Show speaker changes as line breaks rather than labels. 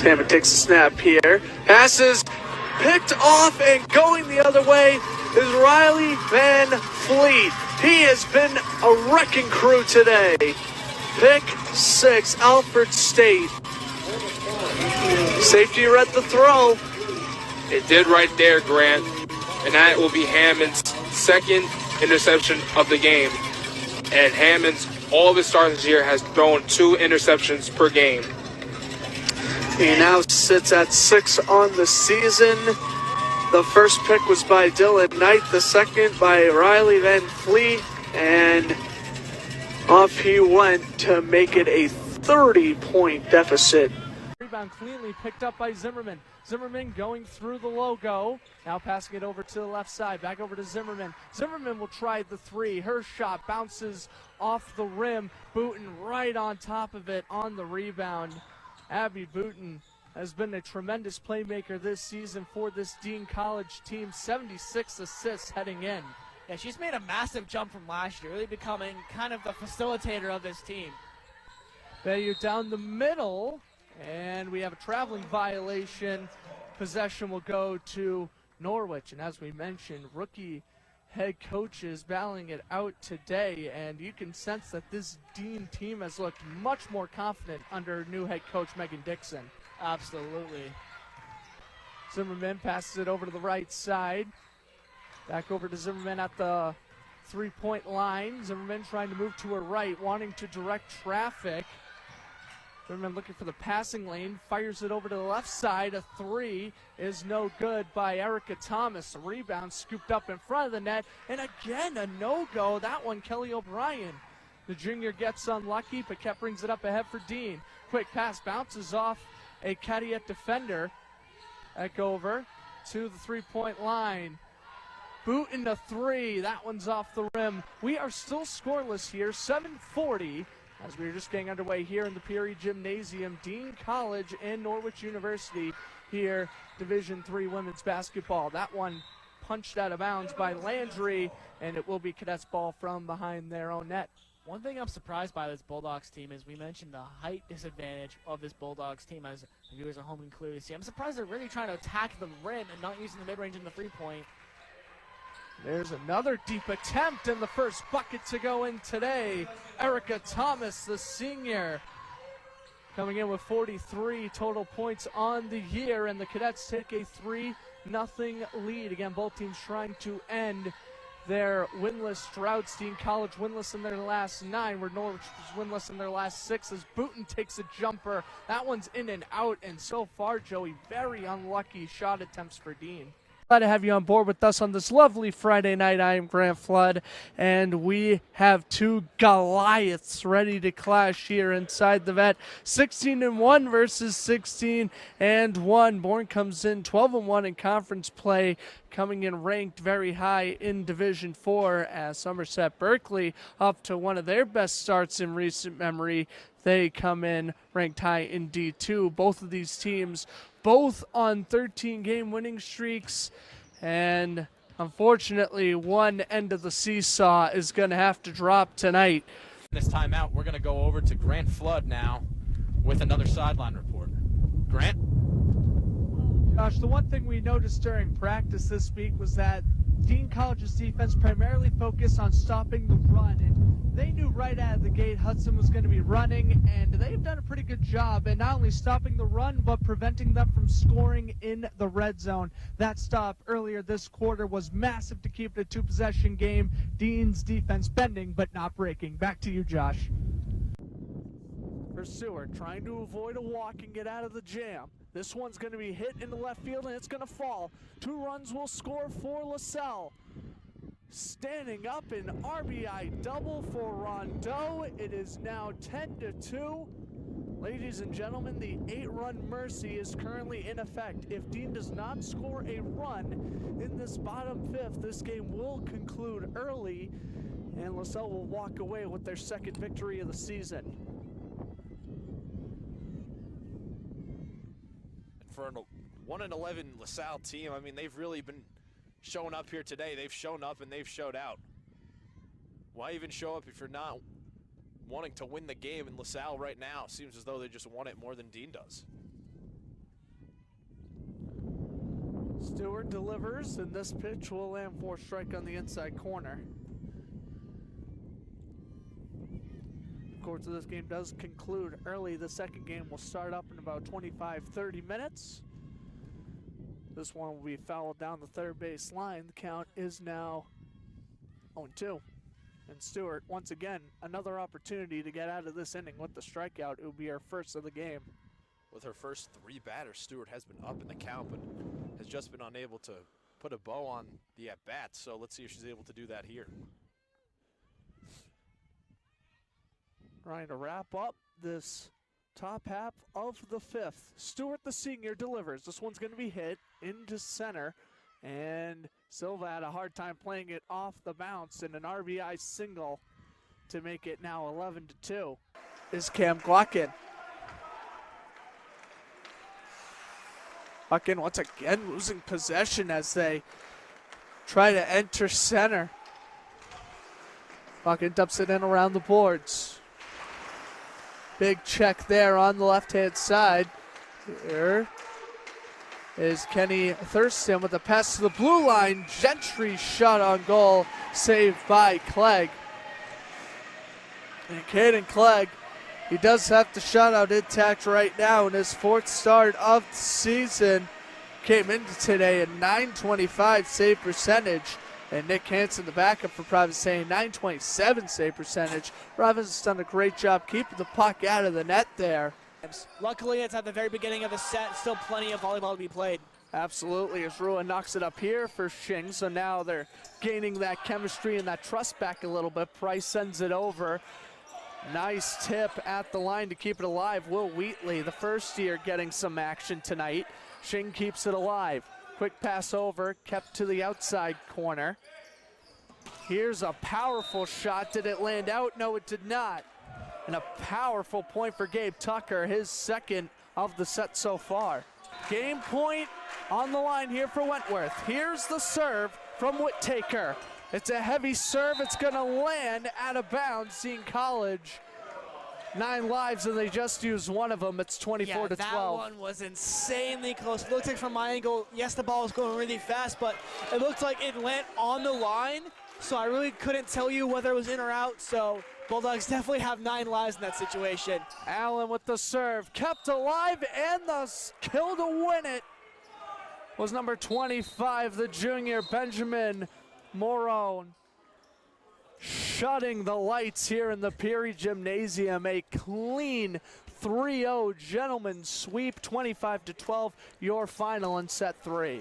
Hammond takes a snap here. Passes picked off and going the other way is Riley Van Fleet. He has been a wrecking crew today. Pick 6, Alfred State. Safety read the throw.
It did right there, Grant. And that will be Hammond's second interception of the game. And Hammond's, all of his starts this year, has thrown 2 interceptions per game.
He now sits at 6 on the season. The first pick was by Dylan Knight, the second by Riley Van Fleet, and off he went to make it a 30-point deficit.
Rebound cleanly picked up by Zimmerman. Zimmerman going through the logo. Now passing it over to the left side. Back over to Zimmerman. Zimmerman will try the 3. Her shot bounces off the rim. Booten right on top of it on the rebound. Abby Booten has been a tremendous playmaker this season for this Dean College team. 76 assists heading in.
Yeah, she's made a massive jump from last year, really becoming kind of the facilitator of this team.
Bayou down the middle, and we have a traveling violation. Possession will go to Norwich, and as we mentioned, rookie head coaches battling it out today, and you can sense that this Dean team has looked much more confident under new head coach Megan Dixon.
Absolutely.
Zimmerman passes it over to the right side. Back over to Zimmerman at the three-point line. Zimmerman trying to move to her right, wanting to direct traffic. Zimmerman looking for the passing lane, fires it over to the left side. A 3 is no good by Erica Thomas. A rebound scooped up in front of the net, and again a no-go. That one, Kelly O'Brien. The junior gets unlucky, but Paquette brings it up ahead for Dean. Quick pass bounces off a Cadiet defender. Back over to the three-point line. Booten a 3. That one's off the rim. We are still scoreless here, 7:40. As we are just getting underway here in the Peary Gymnasium, Dean College and Norwich University here, Division III women's basketball. That one punched out of bounds by Landry, and it will be Cadets ball from behind their own net.
One thing I'm surprised by this Bulldogs team is we mentioned the height disadvantage of this Bulldogs team, as the viewers at home can clearly see. I'm surprised they're really trying to attack the rim and not using the mid-range and the three-point.
There's another deep attempt, and the first bucket to go in today. Erica Thomas, the senior, coming in with 43 total points on the year, and the Cadets take a 3-0 lead. Again, both teams trying to end their winless droughts. Dean College winless in their last 9, where Norwich was winless in their last 6, as Booten takes a jumper. That one's in and out, and so far, Joey, very unlucky shot attempts for Dean. Glad to have you on board with us on this lovely Friday night. I am Grant Flood, and we have 2 Goliaths ready to clash here inside the vet. 16-1 versus 16-1. Bourne comes in 12-1 in conference play, coming in ranked very high in Division IV, as Somerset Berkeley, up to one of their best starts in recent memory, they come in ranked high in D2. Both of these teams both on 13-game winning streaks, and unfortunately one end of the seesaw is going to have to drop tonight.
This timeout, we're going to go over to Grant Flood now with another sideline report. Grant?
Josh, the one thing we noticed during practice this week was that Dean College's defense primarily focused on stopping the run, and they knew right out of the gate Hudson was going to be running, and they've done a pretty good job in not only stopping the run, but preventing them from scoring in the red zone. That stop earlier this quarter was massive to keep it a 2-possession game. Dean's defense bending, but not breaking. Back to you, Josh. Pursuer trying to avoid a walk and get out of the jam. This one's going to be hit in the left field, and it's going to fall. 2 runs will score for LaSalle. Standing up an RBI double for Rondeau. It is now 10-2. Ladies and gentlemen, the 8-run mercy is currently in effect. If Dean does not score a run in this bottom 5th, this game will conclude early, and LaSalle will walk away with their second victory of the season.
For a 1-11 LaSalle team, I mean, they've really been showing up here today. They've shown up and they've showed out. Why even show up if you're not wanting to win the game? In LaSalle right now seems as though they just want it more than Dean does.
Stewart delivers, and this pitch will land for a strike on the inside corner. Of course, this game does conclude early. The second game will start up in about 25-30 minutes. This one will be fouled down the third base line. The count is now 0-2. And Stewart, once again, another opportunity to get out of this inning with the strikeout. It will be her first of the game.
With her first 3 batters, Stewart has been up in the count, but has just been unable to put a bow on the at-bat. So let's see if she's able to do that here.
Trying to wrap up this top half of the 5th. Stewart, the senior, delivers. This one's going to be hit into center, and Silva had a hard time playing it off the bounce, and an RBI single to make it now 11-2 is Cam Glocken. Glocken once again losing possession as they try to enter center. Glocken dumps it in around the boards. Big check there on the left-hand side. Here is Kenny Thurston with a pass to the blue line. Gentry shot on goal, saved by Clegg. And Caden Clegg, he does have the shutout intact right now in his 4th start of the season. Came into today at .925 save percentage. And Nick Hansen, the backup for Providence, saying .927 save percentage. Providence has done a great job keeping the puck out of the net there.
Luckily, it's at the very beginning of the set. Still plenty of volleyball to be played.
Absolutely, as Ruan knocks it up here for Shing. So now they're gaining that chemistry and that trust back a little bit. Price sends it over. Nice tip at the line to keep it alive. Will Wheatley, the first year, getting some action tonight. Shing keeps it alive. Quick pass over, kept to the outside corner. Here's a powerful shot. Did it land out? No, it did not. And a powerful point for Gabe Tucker, his 2nd of the set so far. Game point on the line here for Wentworth. Here's the serve from Whittaker. It's a heavy serve. It's going to land out of bounds. Seeing College 9 lives, and they just used one of them. It's 24-12.
Yeah, that one was insanely close. It looks like from my angle, yes, the ball was going really fast, but it looked like it went on the line, so I really couldn't tell you whether it was in or out. So Bulldogs definitely have 9 lives in that situation.
Allen with the serve, kept alive, and the kill to win it was number 25, the junior Benjamin Morone. Shutting the lights here in the Peary Gymnasium. A clean 3-0 gentleman's sweep, 25-12, your final in set 3.